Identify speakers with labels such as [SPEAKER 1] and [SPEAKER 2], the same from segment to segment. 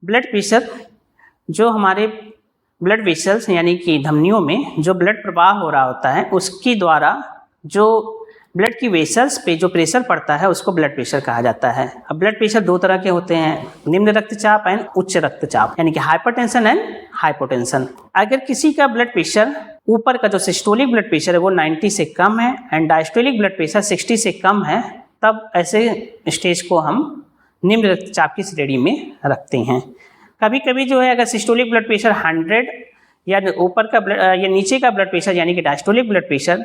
[SPEAKER 1] Blood pressure जो हमारे blood vessels यानी कि धमनियों में जो ब्लड प्रवाह हो रहा होता है उसके द्वारा जो ब्लड की वेसल्स पे जो प्रेशर पड़ता है उसको ब्लड प्रेशर कहा जाता है। अब ब्लड प्रेशर दो तरह के होते हैं, निम्न रक्तचाप एंड उच्च रक्तचाप, यानी कि हाइपरटेंशन एंड हाइपोटेंशन। अगर किसी का ब्लड प्रेशर ऊपर का जो सिस्टोलिक ब्लड प्रेशर है वो 90 से कम है एंड डायस्टोलिक ब्लड प्रेशर 60 से कम है, तब ऐसे स्टेज को हम निम्न रक्तचाप की श्रेणी में रखते हैं। कभी कभी जो है अगर सिस्टोलिक ब्लड प्रेशर 100 या ऊपर का या नीचे का ब्लड प्रेशर यानी कि डायस्टोलिक ब्लड प्रेशर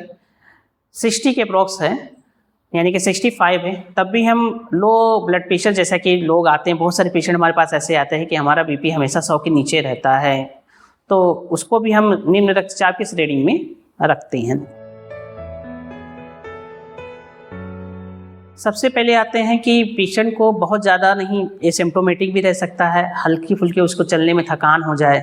[SPEAKER 1] 60 के अप्रॉक्स है यानी कि 65 है, तब भी हम लो ब्लड प्रेशर, जैसा कि लोग आते हैं, बहुत सारे पेशेंट हमारे पास ऐसे आते हैं कि हमारा बीपी हमेशा 100 के नीचे रहता है, तो उसको भी हम निम्न रक्तचाप की श्रेणी में रखते हैं। सबसे पहले आते हैं कि पेशेंट को बहुत ज़्यादा नहीं, एसिम्प्टोमेटिक भी रह सकता है, हल्की फुल्की उसको चलने में थकान हो जाए,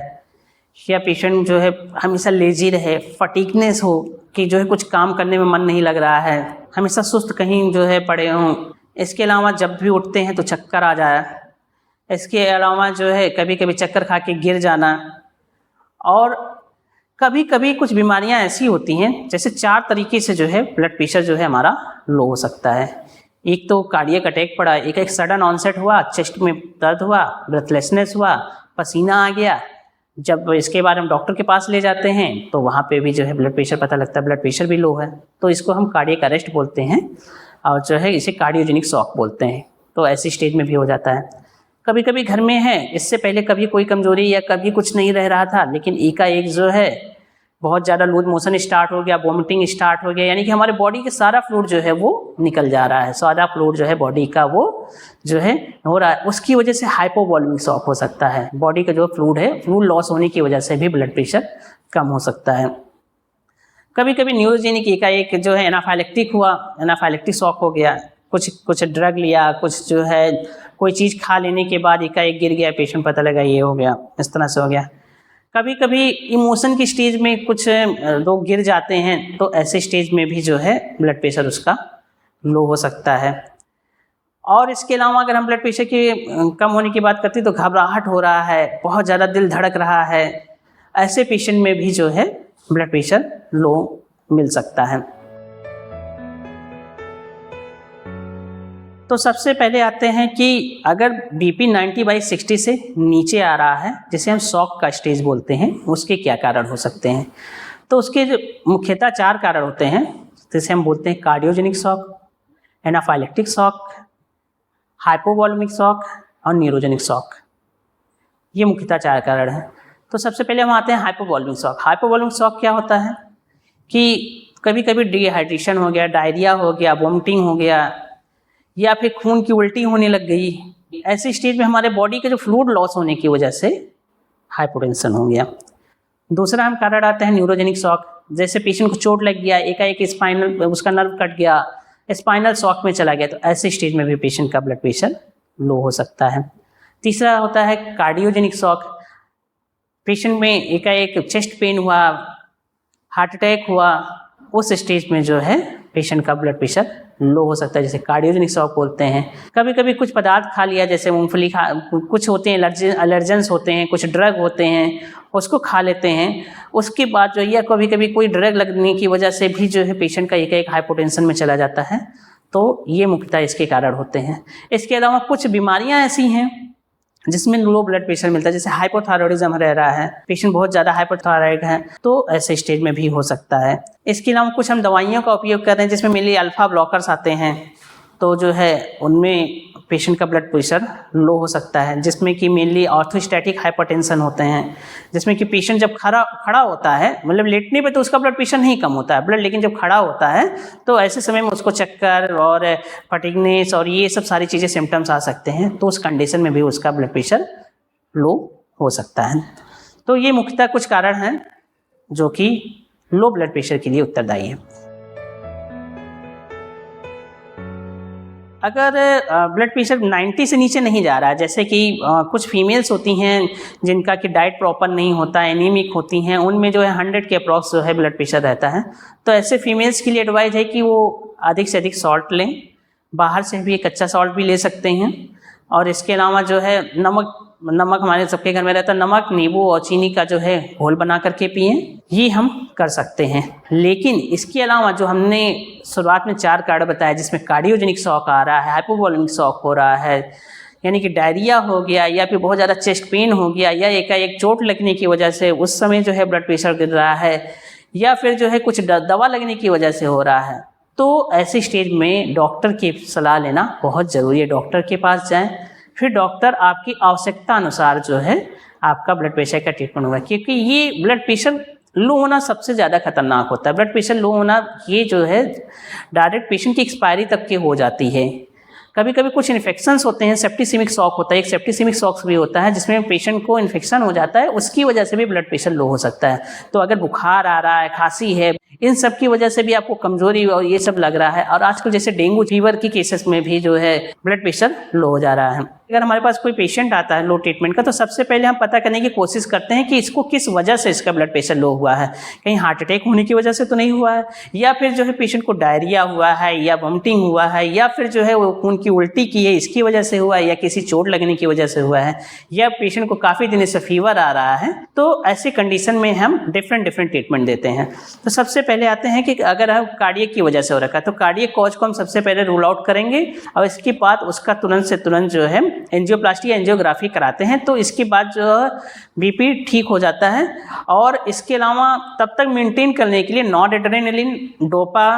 [SPEAKER 1] या पेशेंट जो है हमेशा लेजी रहे, फटीगनेस हो कि जो है कुछ काम करने में मन नहीं लग रहा है, हमेशा सुस्त कहीं जो है पड़े हों। इसके अलावा जब भी उठते हैं तो चक्कर आ जाए, इसके अलावा जो है कभी कभी चक्कर खा के गिर जाना, और कभी कभी कुछ बीमारियां ऐसी होती हैं जैसे 4 तरीके से जो है ब्लड प्रेशर जो है हमारा लो हो सकता है। एक तो कार्डियक अटैक पड़ा, एक सडन ऑनसेट हुआ, चेस्ट में दर्द हुआ, ब्रेथलेसनेस हुआ, पसीना आ गया। जब इसके बाद हम डॉक्टर के पास ले जाते हैं तो वहाँ पे भी जो है ब्लड प्रेशर पता लगता है, ब्लड प्रेशर भी लो है, तो इसको हम कार्डियक अरेस्ट बोलते हैं और जो है इसे कार्डियोजेनिक शॉक बोलते हैं। तो ऐसी स्टेज में भी हो जाता है। कभी कभी घर में है, इससे पहले कभी कोई कमजोरी या कभी कुछ नहीं रह रहा था, लेकिन एकाएक जो है बहुत ज़्यादा लूज मोशन स्टार्ट हो गया, वॉमिटिंग स्टार्ट हो गया, यानी कि हमारे बॉडी के सारा फ्लूइड जो है वो निकल जा रहा है, सारा फ्लूइड जो है बॉडी का वो जो है हो रहा है, उसकी वजह से हाइपोवॉल्यूमिक शॉक हो सकता है। बॉडी का जो फ्लूइड है, फ्लूइड लॉस होने की वजह से भी ब्लड प्रेशर कम हो सकता है। कभी कभी न्यूरोजेनिक एकाएक जो है एनाफाइलेक्टिक हुआ, एनाफाइलेक्टिक शॉक हो गया, कुछ ड्रग लिया, कुछ जो है कोई चीज़ खा लेने के बाद एकाएक गिर गया, पेशेंट पता लगा ये हो गया, इस तरह से हो गया। कभी कभी इमोशन की स्टेज में कुछ लोग गिर जाते हैं, तो ऐसे स्टेज में भी जो है ब्लड प्रेशर उसका लो हो सकता है। और इसके अलावा अगर हम ब्लड प्रेशर के कम होने की बात करते हैं तो घबराहट हो रहा है, बहुत ज़्यादा दिल धड़क रहा है, ऐसे पेशेंट में भी जो है ब्लड प्रेशर लो मिल सकता है। तो सबसे पहले आते हैं कि अगर बीपी 90/60 से नीचे आ रहा है, जिसे हम शॉक का स्टेज बोलते हैं, उसके क्या कारण हो सकते हैं। तो उसके जो मुख्यतः 4 कारण होते हैं, जिसे हम बोलते हैं cardiogenic shock, anaphylactic shock, hypovolaemic shock और न्यूरोजेनिक शॉक। ये मुख्यतः 4 कारण हैं। तो सबसे पहले हम आते हैं हाइपोवॉल्यूमिक शॉक। हाइपोवॉल्यूमिक शॉक क्या होता है कि कभी कभी डिहाइड्रेशन हो गया, डायरिया हो गया, वॉमिटिंग हो गया, या फिर खून की उल्टी होने लग गई, ऐसी स्टेज में हमारे बॉडी के जो फ्लूइड लॉस होने की वजह से हाइपोटेंशन हो गया। दूसरा हम कारण आता है न्यूरोजेनिक शॉक, जैसे पेशेंट को चोट लग गया, एकाएक स्पाइनल उसका नर्व कट गया, स्पाइनल शॉक में चला गया, तो ऐसे स्टेज में भी पेशेंट का ब्लड प्रेशर लो हो सकता है। तीसरा होता है कार्डियोजेनिक शॉक, पेशेंट में एकाएक चेस्ट पेन हुआ, हार्ट अटैक हुआ, उस स्टेज में जो है पेशेंट का ब्लड प्रेशर लो हो सकता है, जैसे कार्डियोजेनिक शॉक बोलते हैं। कभी कभी कुछ पदार्थ खा लिया, जैसे मूंगफली कुछ होते हैं एलर्जेंस होते हैं, कुछ ड्रग होते हैं, उसको खा लेते हैं, उसके बाद जो या कभी कभी कोई ड्रग लगने की वजह से भी जो है पेशेंट का एक हाइपोटेंशन में चला जाता है। तो ये मुख्यतः इसके कारण होते हैं। इसके अलावा कुछ बीमारियां ऐसी हैं जिसमें लो ब्लड प्रेशर मिलता है, जैसे हाइपोथायरॉयडिज्म रह रहा है, पेशेंट बहुत ज़्यादा हाइपोथायरॉइड है, तो ऐसे स्टेज में भी हो सकता है। इसके अलावा कुछ हम दवाइयों का उपयोग कर रहे हैं जिसमें मेनली अल्फा ब्लॉकर्स आते हैं, तो जो है उनमें पेशेंट का ब्लड प्रेशर लो हो सकता है, जिसमें कि मेनली ऑर्थोस्टैटिक हाइपरटेंशन होते हैं, जिसमें कि पेशेंट जब खड़ा होता है, मतलब लेटने पे तो उसका ब्लड प्रेशर नहीं कम होता है ब्लड, लेकिन जब खड़ा होता है तो ऐसे समय में उसको चक्कर और फटीगनेस और ये सब सारी चीज़ें सिम्टम्स आ सकते हैं, तो उस कंडीशन में भी उसका ब्लड प्रेशर लो हो सकता है। तो ये मुख्यतः कुछ कारण हैं जो कि लो ब्लड प्रेशर के लिए उत्तरदायी है। अगर ब्लड प्रेशर 90 से नीचे नहीं जा रहा है, जैसे कि कुछ फीमेल्स होती हैं जिनका कि डाइट प्रॉपर नहीं होता, एनीमिक होती हैं, उनमें जो है 100 के अप्रॉक्स जो है ब्लड प्रेशर रहता है, तो ऐसे फीमेल्स के लिए एडवाइज है कि वो अधिक से अधिक सॉल्ट लें, बाहर से भी कच्चा सॉल्ट भी ले सकते हैं, और इसके अलावा जो है नमक नमक हमारे सबके घर में रहता है, नमक, नींबू और चीनी का जो है घोल बना करके पिएं, ये हम कर सकते हैं। लेकिन इसके अलावा जो हमने शुरुआत में 4 कारण बताया, जिसमें कार्डियोजेनिक शॉक आ रहा है, हाइपोवोलेमिक शॉक हो रहा है, यानी कि डायरिया हो गया, या फिर बहुत ज़्यादा चेस्ट पेन हो गया, या एकाएक चोट लगने की वजह से उस समय जो है ब्लड प्रेशर गिर रहा है, या फिर जो है कुछ दवा लगने की वजह से हो रहा है, तो ऐसी स्टेज में डॉक्टर की सलाह लेना बहुत ज़रूरी है। डॉक्टर के पास जाएं, फिर डॉक्टर आपकी आवश्यकता अनुसार जो है आपका ब्लड प्रेशर का ट्रीटमेंट होगा, क्योंकि ये ब्लड प्रेशर लो होना सबसे ज़्यादा खतरनाक होता है। ब्लड प्रेशर लो होना ये जो है डायरेक्ट पेशेंट की एक्सपायरी तक के हो जाती है। कभी कभी कुछ इन्फेक्शंस होते हैं, सेप्टिसेमिक शॉक होता है, एक सेप्टिसेमिक शॉक भी होता है जिसमें पेशेंट को इन्फेक्शन हो जाता है, उसकी वजह से भी ब्लड प्रेशर लो हो सकता है। तो अगर बुखार आ रहा है, खांसी है, इन सब की वजह से भी आपको कमजोरी और ये सब लग रहा है, और आजकल जैसे डेंगू फीवर की केसेस में भी जो है ब्लड प्रेशर लो हो जा रहा है। अगर हमारे पास कोई पेशेंट आता है लो ट्रीटमेंट का, तो सबसे पहले हम पता करने की कोशिश करते हैं कि इसको किस वजह से इसका ब्लड प्रेशर लो हुआ है। कहीं हार्ट अटैक होने की वजह से तो नहीं हुआ है, या फिर जो है पेशेंट को डायरिया हुआ है, या वॉमिटिंग हुआ है, या फिर जो है वो खून की उल्टी की है इसकी वजह से हुआ है, या किसी चोट लगने की वजह से हुआ है, या पेशेंट को काफ़ी दिन से फीवर आ रहा है। तो ऐसी कंडीशन में हम डिफरेंट ट्रीटमेंट देते हैं। तो सबसे पहले आते हैं कि अगर हम कार्डियक की वजह से हो रखा है, तो कार्डियक कॉज को हम सबसे पहले रूल आउट करेंगे, और इसके बाद उसका तुरंत से तुरंत जो है एंजियोप्लास्टी, एंजियोग्राफी कराते हैं। तो इसके बाद जो बीपी ठीक हो जाता है। और इसके अलावा तब तक मेंटेन करने के लिए नॉन एड्रेनालिन, डोपा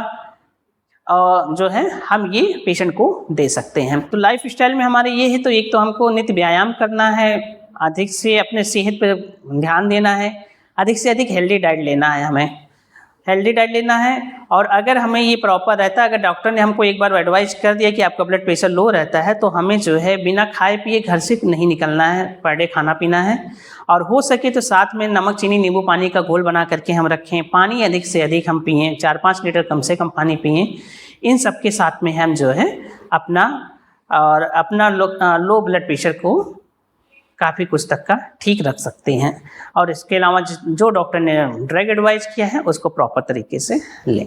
[SPEAKER 1] जो है हम ये पेशेंट को दे सकते हैं। तो लाइफ स्टाइल में हमारे ये है, तो एक तो हमको नित्य व्यायाम करना है, अधिक से अपने सेहत पर ध्यान देना है, अधिक से अधिक हेल्दी डाइट लेना है, हमें हेल्दी डाइट लेना है। और अगर हमें ये प्रॉपर रहता है, अगर डॉक्टर ने हमको एक बार एडवाइस कर दिया कि आपका ब्लड प्रेशर लो रहता है, तो हमें जो है बिना खाए पिए घर से नहीं निकलना है, पर डे खाना पीना है। और हो सके तो साथ में नमक, चीनी, नींबू पानी का घोल बना करके हम रखें। पानी अधिक से अधिक हम पिएँ, 4-5 लीटर कम से कम पानी पिएँ। इन सब के साथ में हम जो है अपना लो ब्लड प्रेशर को काफ़ी कुछ तक का ठीक रख सकते हैं। और इसके अलावा जो डॉक्टर ने ड्रग एडवाइस किया है उसको प्रॉपर तरीके से लें।